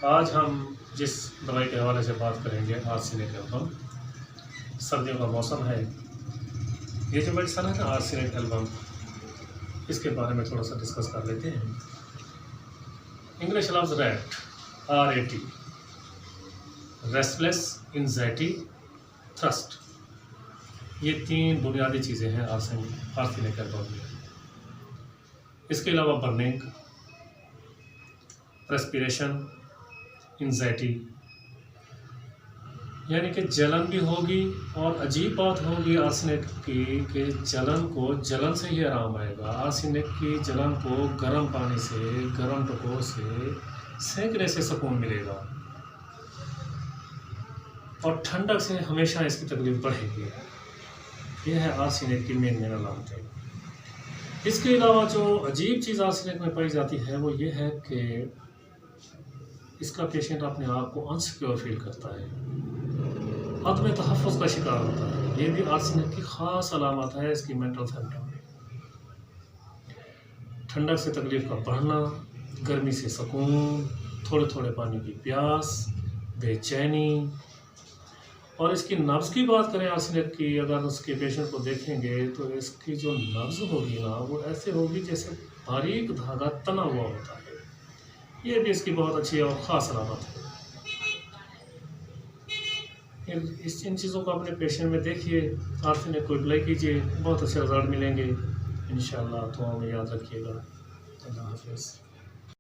आज हम जिस दवाई के हवाले से बात करेंगे आर्सेनिक एल्बम। सर्दियों का मौसम है, ये जो मेडिसन है ना आर्सेनिक एल्बम, इसके बारे में थोड़ा सा डिस्कस कर लेते हैं। इंग्लिश लफ्ज़ rat, RAT, restless, anxiety, thrust, ये 3 बुनियादी चीज़ें हैं आर्सेनिक एल्बम में। इसके अलावा बर्निंग, रेस्पिरेशन, एंजाइटी, यानी कि जलन भी होगी। और अजीब बात होगी आर्सेनिक की कि जलन से ही आराम आएगा। आर्सेनिक की जलन को गर्म पानी से, गर्म टकोर से सेंकने से सुकून मिलेगा, और ठंडक से हमेशा इसकी तकलीफ बढ़ेगी। यह है आर्सेनिक की मेन अलामतें। इसके अलावा जो अजीब चीज़ आर्सेनिक में पाई जाती है वो ये है कि इसका पेशेंट अपने आप को अनसिक्योर फील करता है, अदम तहफ़्फ़ुज़ का शिकार होता है। ये भी आर्सेनिक की ख़ास अलामत है इसकी मेंटल सिम्पटम में। ठंडक से तकलीफ का बढ़ना, गर्मी से सुकून, थोड़े थोड़े पानी की प्यास, बेचैनी। और इसकी नब्ज़ की बात करें आर्सेनिक की, अगर उसके पेशेंट को देखेंगे तो इसकी जो नब्ज़ होगी ना वो ऐसे होगी जैसे बारीक धागा तना हुआ होता है। ये भी इसकी बहुत अच्छी और ख़ास अलामत है। इन चीज़ों को अपने पेशेंट में देखिए, आर्सेनिक को अप्लाई कीजिए, बहुत अच्छे रिजल्ट मिलेंगे इंशाअल्लाह। तो हमें याद रखिएगा। अल्लाह हाफ़िज़।